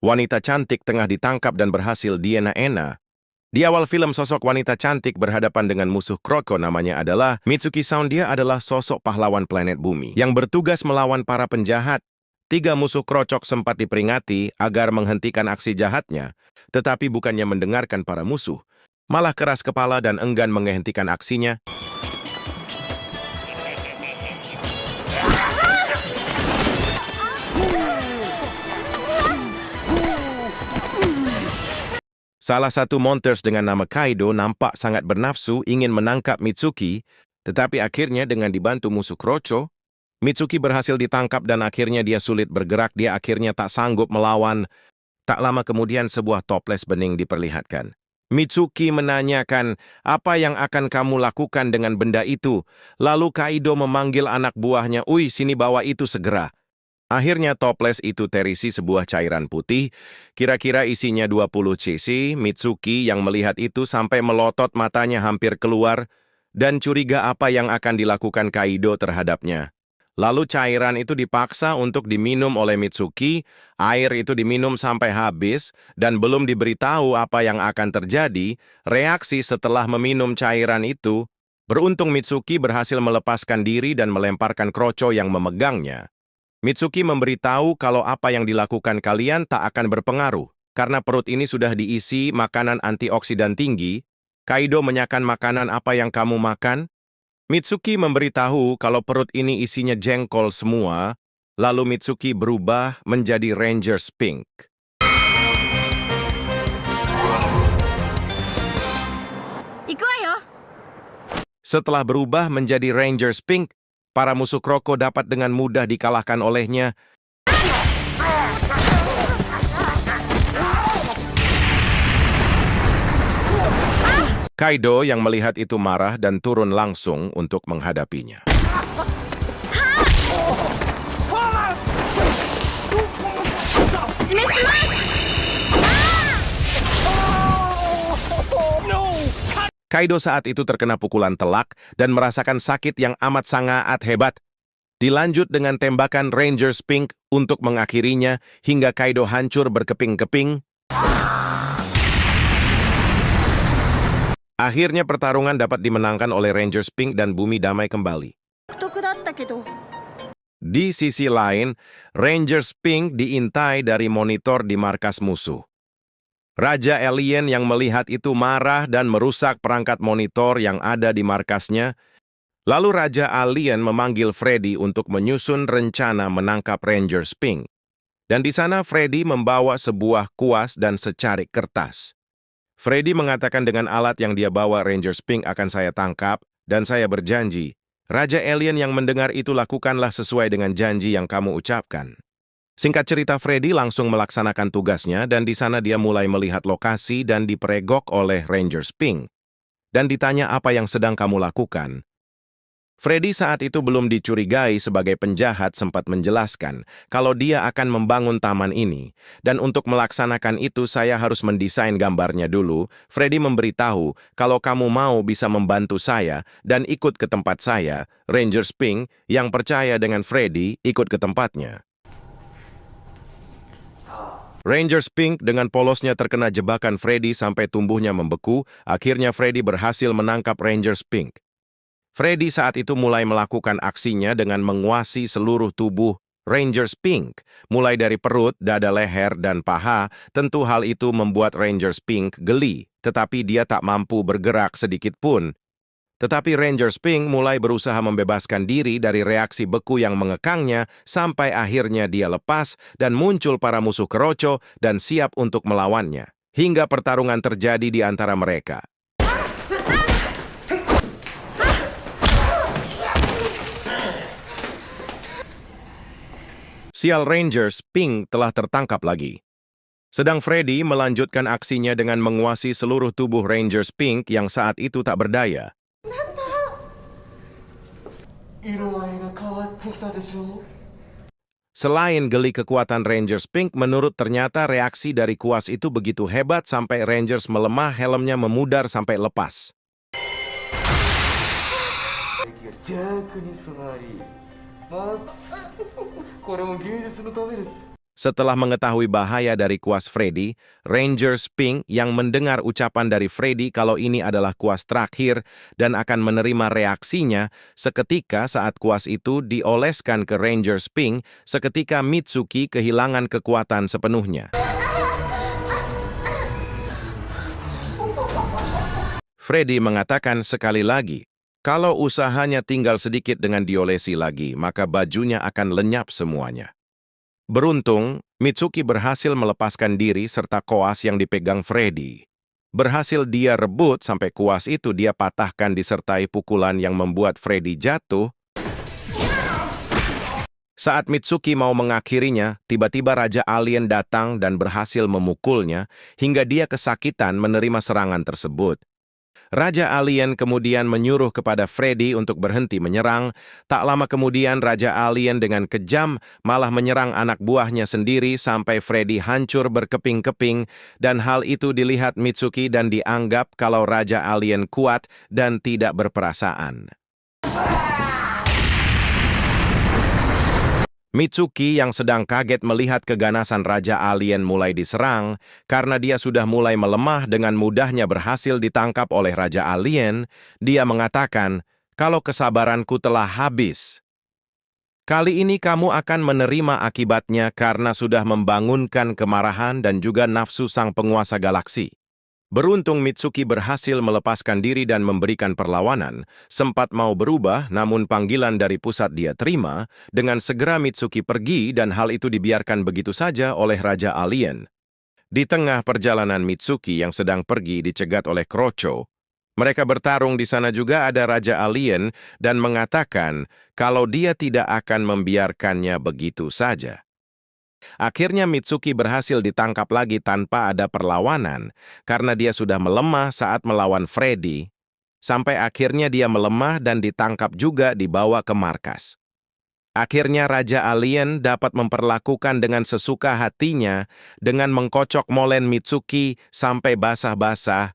Wanita cantik tengah ditangkap dan berhasil dienak-enak. Di awal film, sosok wanita cantik berhadapan dengan musuh Kroko namanya adalah Mitsuki Sound. Dia adalah sosok pahlawan planet bumi yang bertugas melawan para penjahat. 3 musuh krocok sempat diperingati agar menghentikan aksi jahatnya, tetapi bukannya mendengarkan para musuh, malah keras kepala dan enggan menghentikan aksinya. Salah satu monsters dengan nama Kaido nampak sangat bernafsu ingin menangkap Mitsuki, tetapi akhirnya dengan dibantu musuh Kroco, Mitsuki berhasil ditangkap dan akhirnya dia sulit bergerak. Dia akhirnya tak sanggup melawan. Tak lama kemudian sebuah toples bening diperlihatkan. Mitsuki menanyakan, apa yang akan kamu lakukan dengan benda itu? Lalu Kaido memanggil anak buahnya, "Uy, sini bawa itu segera." Akhirnya toples itu terisi sebuah cairan putih, kira-kira isinya 20 cc. Mitsuki yang melihat itu sampai melotot matanya hampir keluar dan curiga apa yang akan dilakukan Kaido terhadapnya. Lalu cairan itu dipaksa untuk diminum oleh Mitsuki, air itu diminum sampai habis dan belum diberitahu apa yang akan terjadi, reaksi setelah meminum cairan itu. Beruntung Mitsuki berhasil melepaskan diri dan melemparkan Kroco yang memegangnya. Mitsuki memberitahu kalau apa yang dilakukan kalian tak akan berpengaruh, karena perut ini sudah diisi makanan antioksidan tinggi. Kaido menyakan makanan apa yang kamu makan? Mitsuki memberitahu kalau perut ini isinya jengkol semua, lalu Mitsuki berubah menjadi Rangers Pink. Setelah berubah menjadi Rangers Pink, para musuh Kroko dapat dengan mudah dikalahkan olehnya. Kaido yang melihat itu marah dan turun langsung untuk menghadapinya. Kaido saat itu terkena pukulan telak dan merasakan sakit yang amat sangat hebat. Dilanjut dengan tembakan Rangers Pink untuk mengakhirinya hingga Kaido hancur berkeping-keping. Akhirnya pertarungan dapat dimenangkan oleh Rangers Pink dan bumi damai kembali. Di sisi lain, Rangers Pink diintai dari monitor di markas musuh. Raja Alien yang melihat itu marah dan merusak perangkat monitor yang ada di markasnya. Lalu Raja Alien memanggil Freddy untuk menyusun rencana menangkap Rangers Pink. Dan di sana Freddy membawa sebuah kuas dan secarik kertas. Freddy mengatakan dengan alat yang dia bawa Rangers Pink akan saya tangkap, dan saya berjanji. Raja Alien yang mendengar itu, lakukanlah sesuai dengan janji yang kamu ucapkan. Singkat cerita, Freddy langsung melaksanakan tugasnya dan di sana dia mulai melihat lokasi dan diperegok oleh Rangers Pink. Dan ditanya apa yang sedang kamu lakukan. Freddy saat itu belum dicurigai sebagai penjahat sempat menjelaskan kalau dia akan membangun taman ini. Dan untuk melaksanakan itu saya harus mendesain gambarnya dulu. Freddy memberitahu kalau kamu mau bisa membantu saya dan ikut ke tempat saya. Rangers Pink yang percaya dengan Freddy ikut ke tempatnya. Rangers Pink dengan polosnya terkena jebakan Freddy sampai tubuhnya membeku. Akhirnya Freddy berhasil menangkap Rangers Pink. Freddy saat itu mulai melakukan aksinya dengan menguasai seluruh tubuh Rangers Pink, mulai dari perut, dada, leher, dan paha. Tentu hal itu membuat Rangers Pink geli, tetapi dia tak mampu bergerak sedikit pun. Tetapi Rangers Pink mulai berusaha membebaskan diri dari reaksi beku yang mengekangnya sampai akhirnya dia lepas dan muncul para musuh Kroco dan siap untuk melawannya. Hingga pertarungan terjadi di antara mereka. Sial, Rangers Pink telah tertangkap lagi. Sedang Freddy melanjutkan aksinya dengan menguasai seluruh tubuh Rangers Pink yang saat itu tak berdaya. Selain geli kekuatan Rangers Pink, menurut ternyata reaksi dari kuas itu begitu hebat sampai Rangers melemah, helmnya memudar sampai lepas. Setelah mengetahui bahaya dari kuas Freddy, Ranger Spink yang mendengar ucapan dari Freddy kalau ini adalah kuas terakhir dan akan menerima reaksinya seketika saat kuas itu dioleskan ke Ranger Spink, seketika Mitsuki kehilangan kekuatan sepenuhnya. Freddy mengatakan sekali lagi, kalau usahanya tinggal sedikit dengan diolesi lagi, maka bajunya akan lenyap semuanya. Beruntung, Mitsuki berhasil melepaskan diri serta koas yang dipegang Freddy. Berhasil dia rebut sampai kuas itu dia patahkan disertai pukulan yang membuat Freddy jatuh. Saat Mitsuki mau mengakhirinya, tiba-tiba Raja Alien datang dan berhasil memukulnya hingga dia kesakitan menerima serangan tersebut. Raja Alien kemudian menyuruh kepada Freddy untuk berhenti menyerang. Tak lama kemudian Raja Alien dengan kejam malah menyerang anak buahnya sendiri sampai Freddy hancur berkeping-keping, dan hal itu dilihat Mitsuki dan dianggap kalau Raja Alien kuat dan tidak berperasaan. Mitsuki yang sedang kaget melihat keganasan Raja Alien mulai diserang, karena dia sudah mulai melemah dengan mudahnya berhasil ditangkap oleh Raja Alien, dia mengatakan, kalau kesabaranku telah habis. Kali ini kamu akan menerima akibatnya karena sudah membangunkan kemarahan dan juga nafsu sang penguasa galaksi. Beruntung Mitsuki berhasil melepaskan diri dan memberikan perlawanan, sempat mau berubah namun panggilan dari pusat dia terima, dengan segera Mitsuki pergi dan hal itu dibiarkan begitu saja oleh Raja Alien. Di tengah perjalanan Mitsuki yang sedang pergi dicegat oleh Krocho, mereka bertarung di sana juga ada Raja Alien dan mengatakan kalau dia tidak akan membiarkannya begitu saja. Akhirnya Mitsuki berhasil ditangkap lagi tanpa ada perlawanan, karena dia sudah melemah saat melawan Freddy, sampai akhirnya dia melemah dan ditangkap juga dibawa ke markas. Akhirnya Raja Alien dapat memperlakukan dengan sesuka hatinya dengan mengkocok molen Mitsuki sampai basah-basah